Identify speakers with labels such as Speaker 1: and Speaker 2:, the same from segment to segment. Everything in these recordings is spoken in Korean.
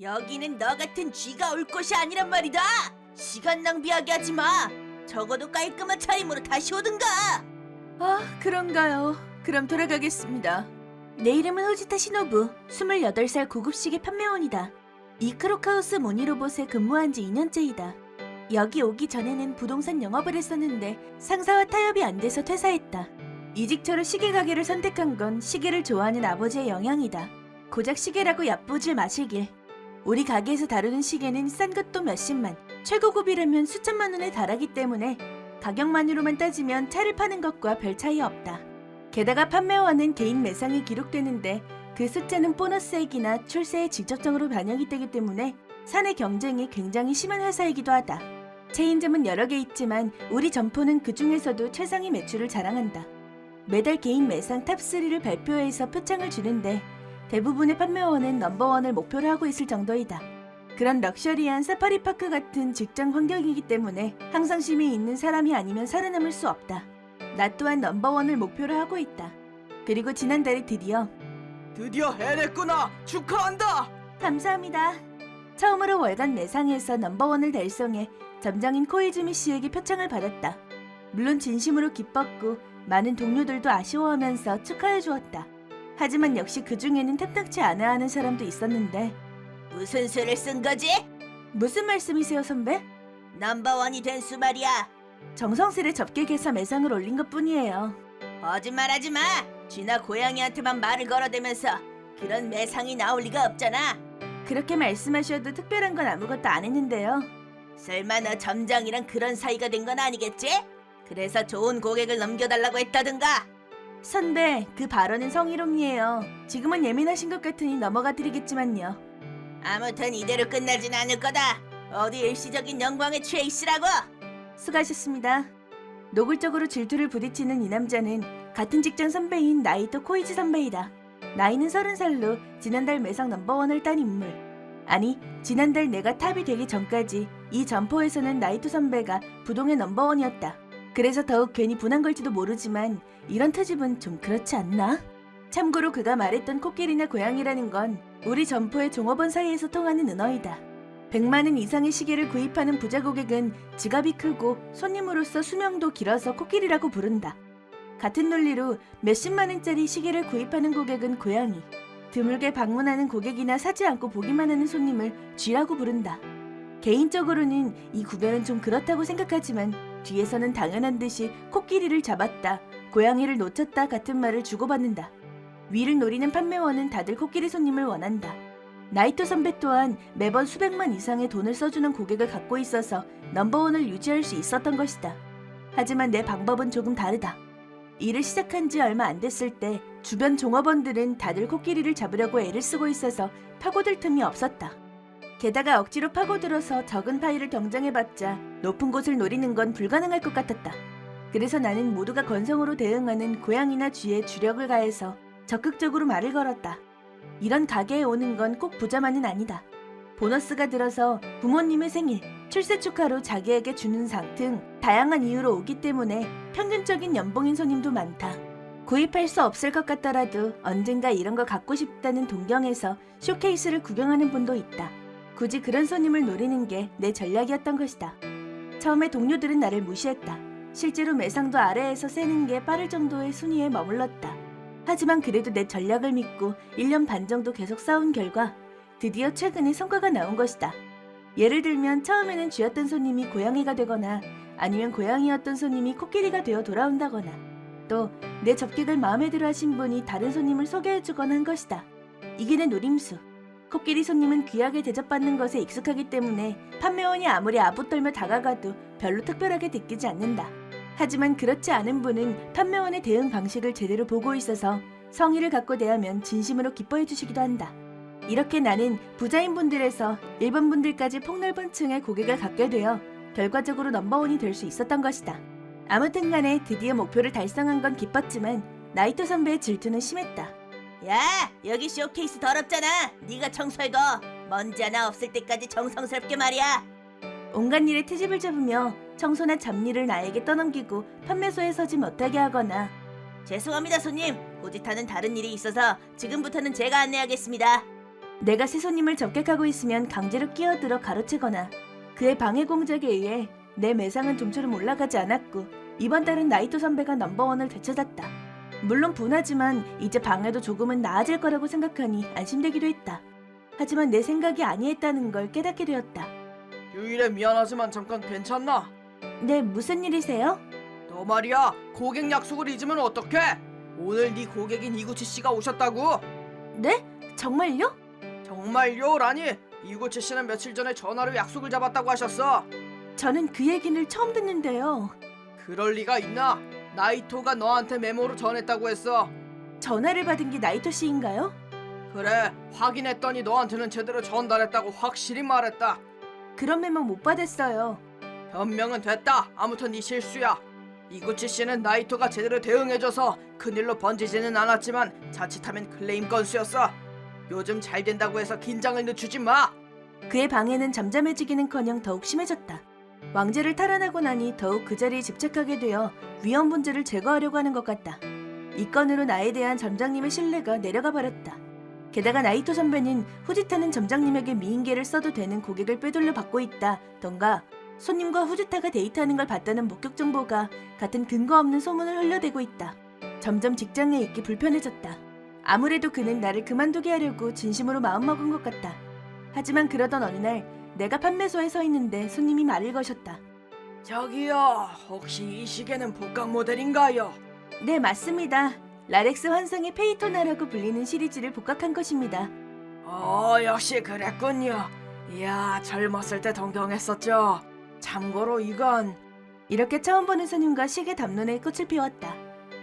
Speaker 1: 여기는 너 같은 쥐가 올 곳이 아니란 말이다. 시간 낭비하게 하지 마. 적어도 깔끔한 차림으로 다시 오든가.
Speaker 2: 아, 그런가요? 그럼 돌아가겠습니다. 내 이름은 후지타 시노부, 28살 고급 시계 판매원이다. 이 크로카우스 모니로봇에 근무한 지 2년째이다. 여기 오기 전에는 부동산 영업을 했었는데 상사와 타협이 안 돼서 퇴사했다. 이직처로 시계 가게를 선택한 건 시계를 좋아하는 아버지의 영향이다. 고작 시계라고 얕보질 마시길. 우리 가게에서 다루는 시계는 싼 것도 몇십만, 최고급이라면 수천만 원에 달하기 때문에 가격만으로만 따지면 차를 파는 것과 별 차이 없다. 게다가 판매원은 개인 매상이 기록되는데 그 숫자는 보너스액이나 출세에 직접적으로 반영이 되기 때문에 사내 경쟁이 굉장히 심한 회사이기도 하다. 체인점은 여러 개 있지만 우리 점포는 그 중에서도 최상위 매출을 자랑한다. 매달 개인 매상 탑3를 발표해서 표창을 주는데 대부분의 판매원은 넘버원을 목표로 하고 있을 정도이다. 그런 럭셔리한 사파리파크 같은 직장 환경이기 때문에 항상심이 있는 사람이 아니면 살아남을 수 없다. 나 또한 넘버원을 목표로 하고 있다. 그리고 지난달에 드디어
Speaker 3: 해냈구나! 축하한다!
Speaker 2: 감사합니다. 처음으로 월간 매상에서 넘버원을 달성해 점장인 코이즈미 씨에게 표창을 받았다. 물론 진심으로 기뻤고 많은 동료들도 아쉬워하면서 축하해 주었다. 하지만 역시 그 중에는 탐탁치 않아 하는 사람도 있었는데
Speaker 1: 무슨 수를 쓴 거지?
Speaker 2: 무슨 말씀이세요, 선배?
Speaker 1: 넘버원이 된 수 말이야.
Speaker 2: 정성스레 접객해서 매상을 올린 것뿐이에요.
Speaker 1: 거짓말하지 마. 쥐나 고양이한테만 말을 걸어대면서 그런 매상이 나올 리가 없잖아.
Speaker 2: 그렇게 말씀하셔도 특별한 건 아무것도 안 했는데요.
Speaker 1: 설마 너 점장이랑 그런 사이가 된 건 아니겠지? 그래서 좋은 고객을 넘겨달라고 했다든가.
Speaker 2: 선배, 그 발언은 성희롱이에요. 지금은 예민하신 것 같으니 넘어가 드리겠지만요.
Speaker 1: 아무튼 이대로 끝나진 않을 거다. 어디 일시적인 영광에 취해 있으라고.
Speaker 2: 수고하셨습니다. 노골적으로 질투를 부딪히는 이 남자는 같은 직장 선배인 나이토 코이지 선배이다. 나이는 30살로 지난달 매상 넘버원을 딴 인물. 아니, 지난달 내가 탑이 되기 전까지 이 점포에서는 나이토 선배가 부동의 넘버원이었다. 그래서 더욱 괜히 분한 걸지도 모르지만 이런 트집은 좀 그렇지 않나? 참고로 그가 말했던 코끼리나 고양이라는 건 우리 점포의 종업원 사이에서 통하는 은어이다. 100만 원 이상의 시계를 구입하는 부자 고객은 지갑이 크고 손님으로서 수명도 길어서 코끼리라고 부른다. 같은 논리로 몇십만 원짜리 시계를 구입하는 고객은 고양이, 드물게 방문하는 고객이나 사지 않고 보기만 하는 손님을 쥐라고 부른다. 개인적으로는 이 구별은 좀 그렇다고 생각하지만 뒤에서는 당연한 듯이 코끼리를 잡았다, 고양이를 놓쳤다 같은 말을 주고받는다. 위를 노리는 판매원은 다들 코끼리 손님을 원한다. 나이토 선배 또한 매번 수백만 이상의 돈을 써주는 고객을 갖고 있어서 넘버원을 유지할 수 있었던 것이다. 하지만 내 방법은 조금 다르다. 일을 시작한 지 얼마 안 됐을 때 주변 종업원들은 다들 코끼리를 잡으려고 애를 쓰고 있어서 파고들 틈이 없었다. 게다가 억지로 파고들어서 적은 파이를 경쟁해봤자 높은 곳을 노리는 건 불가능할 것 같았다. 그래서 나는 모두가 건성으로 대응하는 고양이나 쥐에 주력을 가해서 적극적으로 말을 걸었다. 이런 가게에 오는 건 꼭 부자만은 아니다. 보너스가 들어서 부모님의 생일, 출세 축하로 자기에게 주는 상 등 다양한 이유로 오기 때문에 평균적인 연봉인 손님도 많다. 구입할 수 없을 것 같더라도 언젠가 이런 거 갖고 싶다는 동경에서 쇼케이스를 구경하는 분도 있다. 굳이 그런 손님을 노리는 게 내 전략이었던 것이다. 처음에 동료들은 나를 무시했다. 실제로 매상도 아래에서 세는 게 빠를 정도의 순위에 머물렀다. 하지만 그래도 내 전략을 믿고 1년 반 정도 계속 싸운 결과 드디어 최근에 성과가 나온 것이다. 예를 들면 처음에는 쥐였던 손님이 고양이가 되거나 아니면 고양이였던 손님이 코끼리가 되어 돌아온다거나 또 내 접객을 마음에 들어 하신 분이 다른 손님을 소개해주거나 한 것이다. 이게 내 노림수. 코끼리 손님은 귀하게 대접받는 것에 익숙하기 때문에 판매원이 아무리 아부 떨며 다가가도 별로 특별하게 느끼지 않는다. 하지만 그렇지 않은 분은 판매원의 대응 방식을 제대로 보고 있어서 성의를 갖고 대하면 진심으로 기뻐해 주시기도 한다. 이렇게 나는 부자인 분들에서 일반 분들까지 폭넓은 층의 고객을 갖게 되어 결과적으로 넘버원이 될 수 있었던 것이다. 아무튼 간에 드디어 목표를 달성한 건 기뻤지만 나이토 선배의 질투는 심했다.
Speaker 1: 야, 여기 쇼케이스 더럽잖아. 네가 청소해둬. 먼지 하나 없을 때까지 정성스럽게 말이야.
Speaker 2: 온갖 일에 트집을 잡으며 청소나 잡일을 나에게 떠넘기고 판매소에 서지 못하게 하거나
Speaker 1: 죄송합니다 손님. 고지타는 다른 일이 있어서 지금부터는 제가 안내하겠습니다.
Speaker 2: 내가 새 손님을 접객하고 있으면 강제로 끼어들어 가로채거나 그의 방해 공작에 의해 내 매상은 좀처럼 올라가지 않았고 이번 달은 나이토 선배가 넘버원을 되찾았다. 물론 분하지만 이제 방해도 조금은 나아질 거라고 생각하니 안심되기도 했다. 하지만 내 생각이 아니했다는 걸 깨닫게 되었다.
Speaker 3: 유일해 미안하지만 잠깐 괜찮나?
Speaker 2: 네, 무슨 일이세요?
Speaker 3: 너 말이야 고객 약속을 잊으면 어떡해? 오늘 네 고객인 이구치 씨가 오셨다고?
Speaker 2: 네? 정말요?
Speaker 3: 정말요라니? 이구치 씨는 며칠 전에 전화로 약속을 잡았다고 하셨어.
Speaker 2: 저는 그 얘기를 처음 듣는데요.
Speaker 3: 그럴 리가 있나? 나이토가 너한테 메모로 전했다고 했어.
Speaker 2: 전화를 받은 게 나이토 씨인가요?
Speaker 3: 그래, 확인했더니 너한테는 제대로 전달했다고 확실히 말했다.
Speaker 2: 그런 메모 못 받았어요.
Speaker 3: 변명은 됐다. 아무튼 네 실수야. 이구치 씨는 나이토가 제대로 대응해줘서 큰일로 번지지는 않았지만 자칫하면 클레임 건수였어. 요즘 잘 된다고 해서 긴장을 늦추지 마.
Speaker 2: 그의 방해는 잠잠해지기는커녕 더욱 심해졌다. 왕제를 탈환하고 나니 더욱 그 자리에 집착하게 되어 위험 분자를 제거하려고 하는 것 같다. 이 건으로 나에 대한 점장님의 신뢰가 내려가 버렸다. 게다가 나이토 선배는 후지타는 점장님에게 미인계를 써도 되는 고객을 빼돌려 받고 있다 던가 손님과 후지타가 데이트하는 걸 봤다는 목격 정보가 같은 근거 없는 소문을 흘려대고 있다. 점점 직장에 있기 불편해졌다. 아무래도 그는 나를 그만두게 하려고 진심으로 마음먹은 것 같다. 하지만 그러던 어느 날 내가 판매소에 서 있는데 손님이 말을 거셨다.
Speaker 3: 저기요, 혹시 이 시계는 복각 모델인가요?
Speaker 2: 네, 맞습니다. 라렉스 환상의 페이토나라고 불리는 시리즈를 복각한 것입니다.
Speaker 3: 역시 그랬군요. 이야, 젊었을 때 동경했었죠. 참고로 이건
Speaker 2: 이렇게 처음 보는 손님과 시계 담론에 꽃을 피웠다.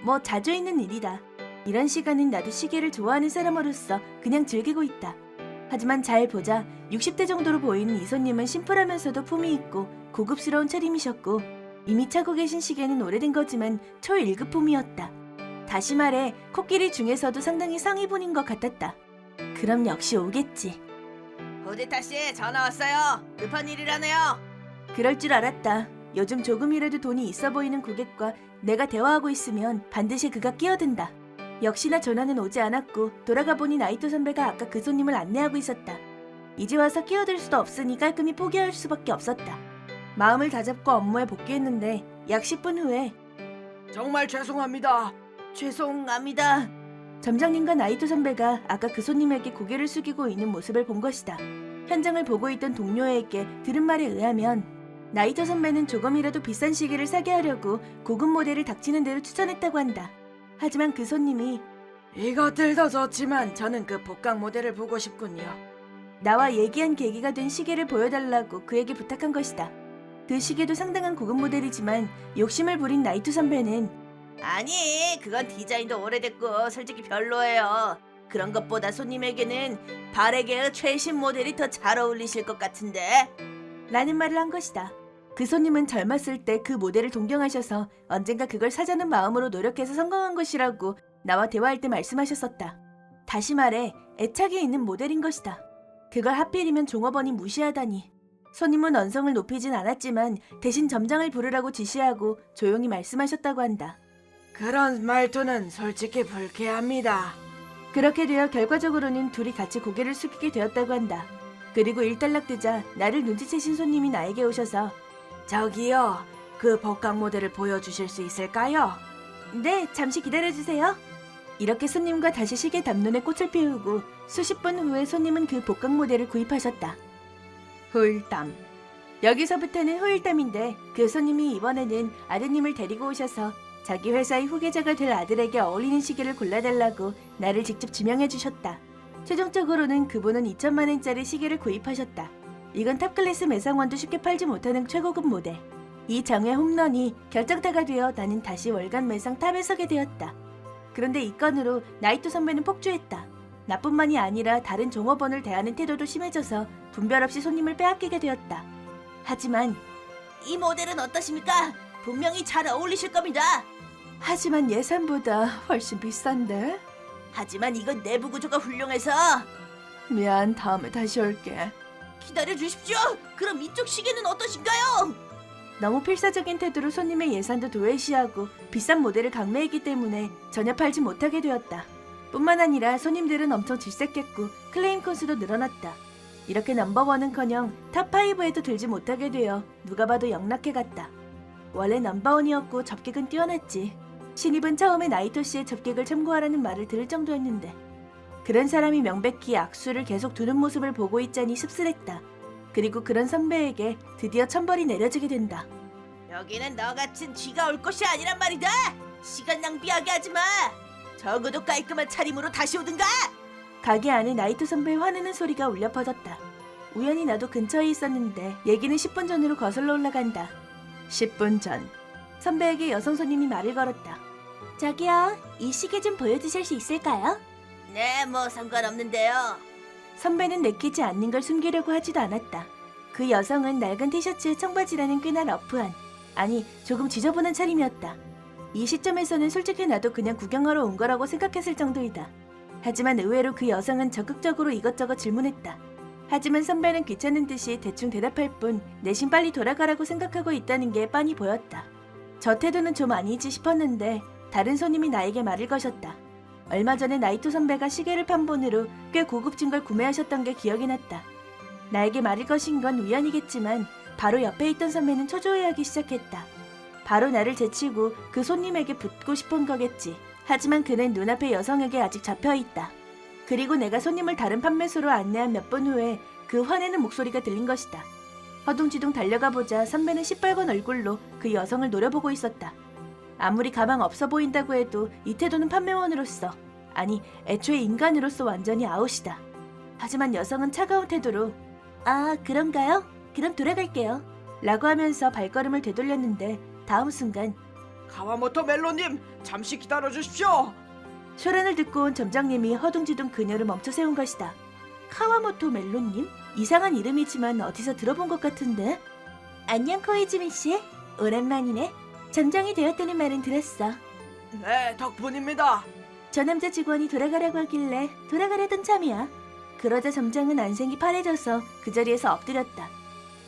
Speaker 2: 뭐 자주 있는 일이다. 이런 시간은 나도 시계를 좋아하는 사람으로서 그냥 즐기고 있다. 하지만 잘 보자 60대 정도로 보이는 이 손님은 심플하면서도 품이 있고 고급스러운 차림이셨고 이미 차고 계신 시계는 오래된 거지만 초1급품이었다. 다시 말해 코끼리 중에서도 상당히 상위분인 것 같았다. 그럼 역시 오겠지.
Speaker 1: 후지타 씨 전화 왔어요. 급한 일이라네요.
Speaker 2: 그럴 줄 알았다. 요즘 조금이라도 돈이 있어 보이는 고객과 내가 대화하고 있으면 반드시 그가 끼어든다. 역시나 전화는 오지 않았고 돌아가 보니 나이토 선배가 아까 그 손님을 안내하고 있었다. 이제 와서 끼어들 수도 없으니 깔끔히 포기할 수밖에 없었다. 마음을 다잡고 업무에 복귀했는데 약 10분 후에
Speaker 3: 정말 죄송합니다.
Speaker 2: 죄송합니다. 점장님과 나이토 선배가 아까 그 손님에게 고개를 숙이고 있는 모습을 본 것이다. 현장을 보고 있던 동료에게 들은 말에 의하면 나이토 선배는 조금이라도 비싼 시계를 사게 하려고 고급 모델을 닥치는 대로 추천했다고 한다. 하지만 그 손님이
Speaker 3: 이것들도 좋지만 저는 그 복각 모델을 보고 싶군요.
Speaker 2: 나와 얘기한 계기가 된 시계를 보여달라고 그에게 부탁한 것이다. 그 시계도 상당한 고급 모델이지만 욕심을 부린 나이토 선배는
Speaker 1: 아니, 그건 디자인도 오래됐고 솔직히 별로예요. 그런 것보다 손님에게는 바레게의 최신 모델이 더 잘 어울리실 것 같은데.
Speaker 2: 라는 말을 한 것이다. 그 손님은 젊었을 때 그 모델을 동경하셔서 언젠가 그걸 사자는 마음으로 노력해서 성공한 것이라고 나와 대화할 때 말씀하셨었다. 다시 말해 애착이 있는 모델인 것이다. 그걸 하필이면 종업원이 무시하다니. 손님은 언성을 높이진 않았지만 대신 점장을 부르라고 지시하고 조용히 말씀하셨다고 한다.
Speaker 3: 그런 말투는 솔직히 불쾌합니다.
Speaker 2: 그렇게 되어 결과적으로는 둘이 같이 고개를 숙이게 되었다고 한다. 그리고 일단락되자 나를 눈치채신 손님이 나에게 오셔서
Speaker 3: 저기요, 그 복각 모델을 보여주실 수 있을까요?
Speaker 2: 네, 잠시 기다려주세요. 이렇게 손님과 다시 시계 담론에 꽃을 피우고 수십 분 후에 손님은 그 복각 모델을 구입하셨다. 후일담. 여기서부터는 후일담인데 그 손님이 이번에는 아드님을 데리고 오셔서 자기 회사의 후계자가 될 아들에게 어울리는 시계를 골라달라고 나를 직접 지명해 주셨다. 최종적으로는 그분은 2천만 원짜리 시계를 구입하셨다. 이건 탑클래스 매상원도 쉽게 팔지 못하는 최고급 모델. 이 장의 홈런이 결정타가 되어 나는 다시 월간 매상 탑에 서게 되었다. 그런데 이 건으로 나이토 선배는 폭주했다. 나뿐만이 아니라 다른 종업원을 대하는 태도도 심해져서 분별 없이 손님을 빼앗기게 되었다. 하지만
Speaker 1: 이 모델은 어떠십니까? 분명히 잘 어울리실 겁니다.
Speaker 2: 하지만 예산보다 훨씬 비싼데?
Speaker 1: 하지만 이건 내부 구조가 훌륭해서
Speaker 2: 미안, 다음에 다시 올게.
Speaker 1: 기다려 주십시오. 그럼 이쪽 시계는 어떠신가요?
Speaker 2: 너무 필사적인 태도로 손님의 예산도 도외시하고 비싼 모델을 강매했기 때문에 전혀 팔지 못하게 되었다. 뿐만 아니라 손님들은 엄청 질색했고 클레임 건수도 늘어났다. 이렇게 넘버원은커녕 탑5에도 들지 못하게 되어 누가 봐도 영락해갔다. 원래 넘버원이었고 접객은 뛰어났지. 신입은 처음에 나이토 씨의 접객을 참고하라는 말을 들을 정도였는데 그런 사람이 명백히 악수를 계속 두는 모습을 보고 있자니 씁쓸했다. 그리고 그런 선배에게 드디어 천벌이 내려지게 된다.
Speaker 1: 여기는 너 같은 쥐가 올 곳이 아니란 말이다. 시간 낭비하게 하지 마. 적어도 깔끔한 차림으로 다시 오든가.
Speaker 2: 가게 안에 나이토 선배의 화내는 소리가 울려 퍼졌다. 우연히 나도 근처에 있었는데 얘기는 10분 전으로 거슬러 올라간다. 10분 전 선배에게 여성 손님이 말을 걸었다. 저기요, 이 시계 좀 보여주실 수 있을까요?
Speaker 1: 네, 뭐 상관없는데요.
Speaker 2: 선배는 내키지 않는 걸 숨기려고 하지도 않았다. 그 여성은 낡은 티셔츠에 청바지라는 꽤나 러프한, 아니 조금 지저분한 차림이었다. 이 시점에서는 솔직히 나도 그냥 구경하러 온 거라고 생각했을 정도이다. 하지만 의외로 그 여성은 적극적으로 이것저것 질문했다. 하지만 선배는 귀찮은 듯이 대충 대답할 뿐 내심 빨리 돌아가라고 생각하고 있다는 게 빤히 보였다. 저 태도는 좀 아니지 싶었는데 다른 손님이 나에게 말을 거셨다. 얼마 전에 나이토 선배가 시계를 판 본으로 꽤 고급진 걸 구매하셨던 게 기억이 났다. 나에게 말을 거신 건 우연이겠지만 바로 옆에 있던 선배는 초조해하기 시작했다. 바로 나를 제치고 그 손님에게 붙고 싶은 거겠지. 하지만 그는 눈앞의 여성에게 아직 잡혀있다. 그리고 내가 손님을 다른 판매소로 안내한 몇 분 후에 그 화내는 목소리가 들린 것이다. 허둥지둥 달려가 보자 선배는 시뻘건 얼굴로 그 여성을 노려보고 있었다. 아무리 가망 없어 보인다고 해도 이 태도는 판매원으로서, 아니 애초에 인간으로서 완전히 아웃이다. 하지만 여성은 차가운 태도로 아 그런가요? 그럼 돌아갈게요 라고 하면서 발걸음을 되돌렸는데 다음 순간
Speaker 3: 가와모토 멜로님, 잠시 기다려주십시오.
Speaker 2: 쇼란을 듣고 온 점장님이 허둥지둥 그녀를 멈춰 세운 것이다. 카와모토 멜로님? 이상한 이름이지만 어디서 들어본 것 같은데? 안녕 코이즈미 씨, 오랜만이네. 점장이 되었다는 말은 들었어.
Speaker 3: 네, 덕분입니다.
Speaker 2: 저 남자 직원이 돌아가라고 하길래 돌아가려던 참이야. 그러자 점장은 안색이 파래져서 그 자리에서 엎드렸다.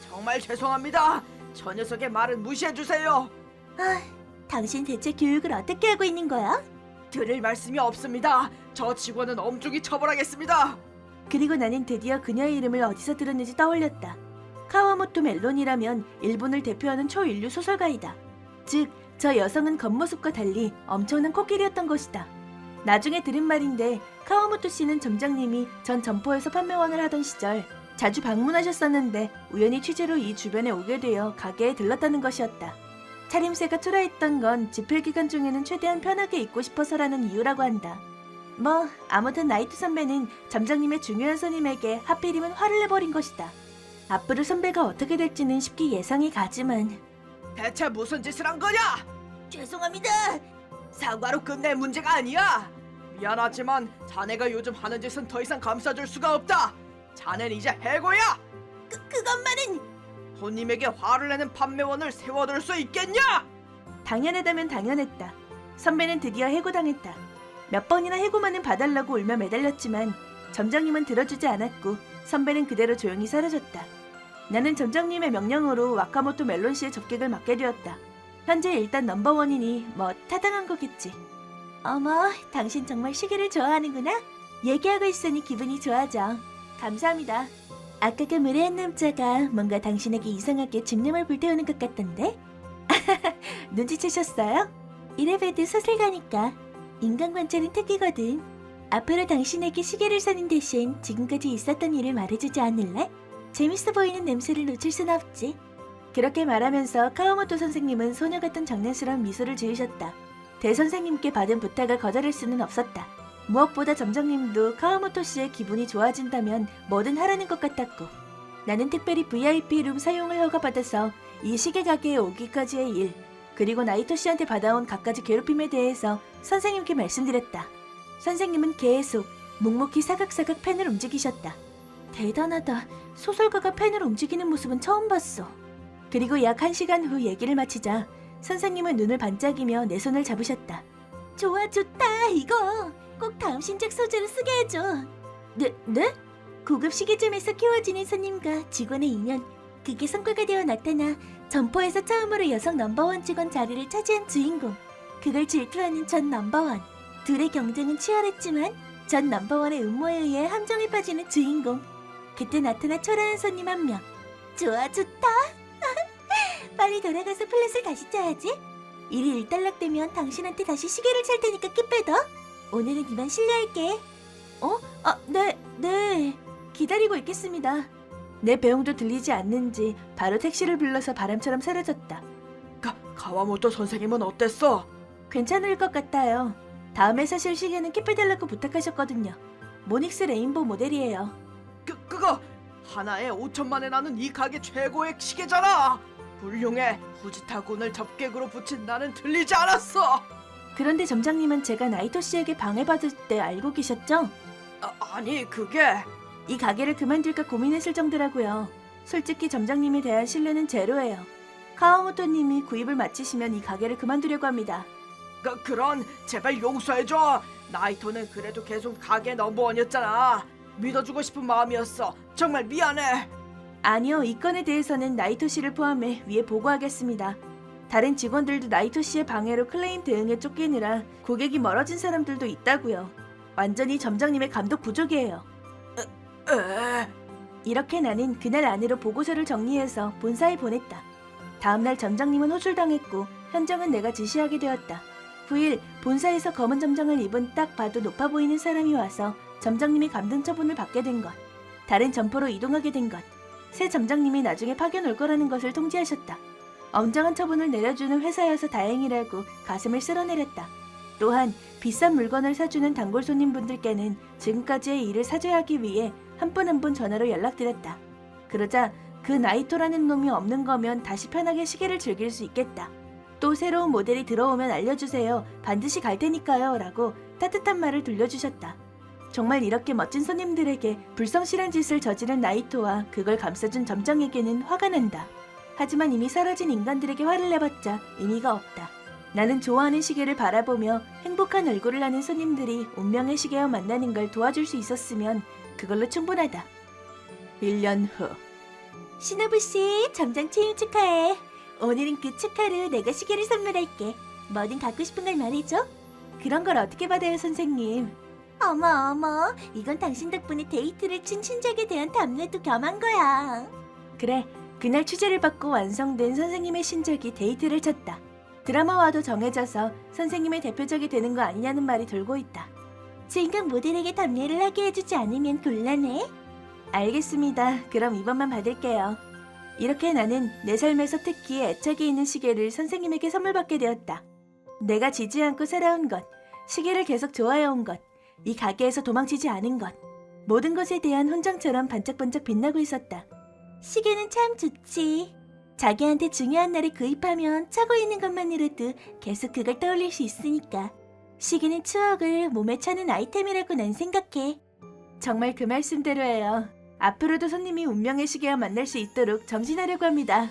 Speaker 3: 정말 죄송합니다. 저 녀석의 말은 무시해주세요.
Speaker 2: 아, 당신 대체 교육을 어떻게 하고 있는 거야?
Speaker 3: 드릴 말씀이 없습니다. 저 직원은 엄중히 처벌하겠습니다.
Speaker 2: 그리고 나는 드디어 그녀의 이름을 어디서 들었는지 떠올렸다. 카와모토 멜론이라면 일본을 대표하는 초인류 소설가이다. 즉, 저 여성은 겉모습과 달리 엄청난 코끼리였던 것이다. 나중에 들은 말인데 카와모토 씨는 점장님이 전 점포에서 판매원을 하던 시절 자주 방문하셨었는데 우연히 취재로 이 주변에 오게 되어 가게에 들렀다는 것이었다. 차림새가 초라했던 건 집회 기간 중에는 최대한 편하게 입고 싶어서라는 이유라고 한다. 뭐 아무튼 나이토 선배는 점장님의 중요한 손님에게 하필이면 화를 내버린 것이다. 앞으로 선배가 어떻게 될지는 쉽게 예상이 가지만
Speaker 3: 대체 무슨 짓을 한 거냐?
Speaker 1: 죄송합니다.
Speaker 3: 사과로 끝낼 문제가 아니야. 미안하지만 자네가 요즘 하는 짓은 더 이상 감싸줄 수가 없다. 자넨 이제 해고야.
Speaker 1: 그것만은
Speaker 3: 손님에게 화를 내는 판매원을 세워둘 수 있겠냐?
Speaker 2: 당연하다면 당연했다. 선배는 드디어 해고당했다. 몇 번이나 해고만은 봐달라고 울며 매달렸지만 점장님은 들어주지 않았고 선배는 그대로 조용히 사라졌다. 나는 점장님의 명령으로 와카모토 멜론 씨의 접객을 맡게 되었다. 현재 일단 넘버원이니 뭐 타당한 거겠지. 어머, 당신 정말 시계를 좋아하는구나? 얘기하고 있으니 기분이 좋아져. 감사합니다. 아까 그 무례한 남자가 뭔가 당신에게 이상하게 집념을 불태우는 것 같던데? 눈치채셨어요? 이래봬도 소설가니까 인간 관찰은 특기거든. 앞으로 당신에게 시계를 사는 대신 지금까지 있었던 일을 말해주지 않을래? 재밌어 보이는 냄새를 놓칠 순 없지. 그렇게 말하면서 카와모토 선생님은 소녀 같은 장난스러운 미소를 지으셨다. 대선생님께 받은 부탁을 거절할 수는 없었다. 무엇보다 점장님도 카와모토 씨의 기분이 좋아진다면 뭐든 하라는 것 같았고 나는 특별히 VIP 룸 사용을 허가받아서 이 시계 가게에 오기까지의 일 그리고 나이토 씨한테 받아온 갖가지 괴롭힘에 대해서 선생님께 말씀드렸다. 선생님은 계속 묵묵히 사각사각 펜을 움직이셨다. 대단하다. 소설가가 펜을 움직이는 모습은 처음 봤어. 그리고 약 1시간 후 얘기를 마치자 선생님은 눈을 반짝이며 내 손을 잡으셨다. 좋아, 좋다. 이거 꼭 다음 신작 소재로 쓰게 해줘. 네? 고급 시계점에서 키워지는 손님과 직원의 인연, 그게 성과가 되어 나타나 점포에서 처음으로 여성 넘버원 직원 자리를 차지한 주인공, 그걸 질투하는 전 넘버원. 둘의 경쟁은 치열했지만 전 넘버원의 음모에 의해 함정에 빠지는 주인공. 그때 나타난 초라한 손님 한 명. 좋아, 좋다. 빨리 돌아가서 플랫을 다시 짜야지. 일이 일단락되면 당신한테 다시 시계를 찰 테니까 끼빼더. 오늘은 이만 실례할게. 네. 기다리고 있겠습니다. 내 배웅도 들리지 않는지 바로 택시를 불러서 바람처럼 사라졌다.
Speaker 3: 가와모토 선생님은 어땠어?
Speaker 2: 괜찮을 것 같아요. 다음에 사실 시계는 끼빼달라고 부탁하셨거든요. 모닉스 레인보우 모델이에요.
Speaker 3: 그거 하나에 5천만에 나는 이 가게 최고의 시계잖아. 훌륭해. 후지타군을 접객으로 붙인 나는 틀리지 않았어.
Speaker 2: 그런데 점장님은 제가 나이토 씨에게 방해받을 때 알고 계셨죠?
Speaker 3: 아니 그게
Speaker 2: 이 가게를 그만둘까 고민했을 정도라고요. 솔직히 점장님에 대한 신뢰는 제로예요. 카와모토님이 구입을 마치시면 이 가게를 그만두려고 합니다.
Speaker 3: 그런 제발 용서해줘. 나이토는 그래도 계속 가게 넘버원이었잖아. 믿어주고 싶은 마음이었어. 정말 미안해.
Speaker 2: 아니요, 이 건에 대해서는 나이토 씨를 포함해 위에 보고하겠습니다. 다른 직원들도 나이토 씨의 방해로 클레임 대응에 쫓기느라 고객이 멀어진 사람들도 있다고요. 완전히 점장님의 감독 부족이에요. 이렇게 나는 그날 안으로 보고서를 정리해서 본사에 보냈다. 다음날 점장님은 호출당했고 현장은 내가 지시하게 되었다. 9일 본사에서 검은 점장을 입은 딱 봐도 높아 보이는 사람이 와서 점장님이 감등 처분을 받게 된 것, 다른 점포로 이동하게 된 것, 새 점장님이 나중에 파견 올 거라는 것을 통지하셨다. 엄정한 처분을 내려주는 회사여서 다행이라고 가슴을 쓸어내렸다. 또한 비싼 물건을 사주는 단골 손님분들께는 지금까지의 일을 사죄하기 위해 한 분 한 분 전화로 연락드렸다. 그러자 그 나이토라는 놈이 없는 거면 다시 편하게 시계를 즐길 수 있겠다. 또 새로운 모델이 들어오면 알려주세요. 반드시 갈 테니까요. 라고 따뜻한 말을 들려주셨다. 정말 이렇게 멋진 손님들에게 불성실한 짓을 저지른 나이토와 그걸 감싸준 점장에게는 화가 난다. 하지만 이미 사라진 인간들에게 화를 내봤자 의미가 없다. 나는 좋아하는 시계를 바라보며 행복한 얼굴을 하는 손님들이 운명의 시계와 만나는 걸 도와줄 수 있었으면 그걸로 충분하다. 1년 후. 신호부씨, 점장 취임 축하해. 오늘은 그 축하로 내가 시계를 선물할게. 뭐든 갖고 싶은 걸 말해줘. 그런 걸 어떻게 받아요, 선생님? 어머, 이건 당신 덕분에 데이트를 친 신작에 대한 답례도 겸한 거야. 그래, 그날 취재를 받고 완성된 선생님의 신작이 데이트를 쳤다. 드라마와도 정해져서 선생님의 대표작이 되는 거 아니냐는 말이 돌고 있다. 주인공 모델에게 답례를 하게 해주지 않으면 곤란해. 알겠습니다. 그럼 이번만 받을게요. 이렇게 나는 내 삶에서 특히 애착이 있는 시계를 선생님에게 선물 받게 되었다. 내가 지지 않고 살아온 것, 시계를 계속 좋아해온 것, 이 가게에서 도망치지 않은 것, 모든 것에 대한 훈장처럼 반짝반짝 빛나고 있었다. 시계는 참 좋지. 자기한테 중요한 날에 구입하면 차고 있는 것만으로도 계속 그걸 떠올릴 수 있으니까. 시계는 추억을 몸에 차는 아이템이라고 난 생각해. 정말 그 말씀대로예요. 앞으로도 손님이 운명의 시계와 만날 수 있도록 정진하려고 합니다.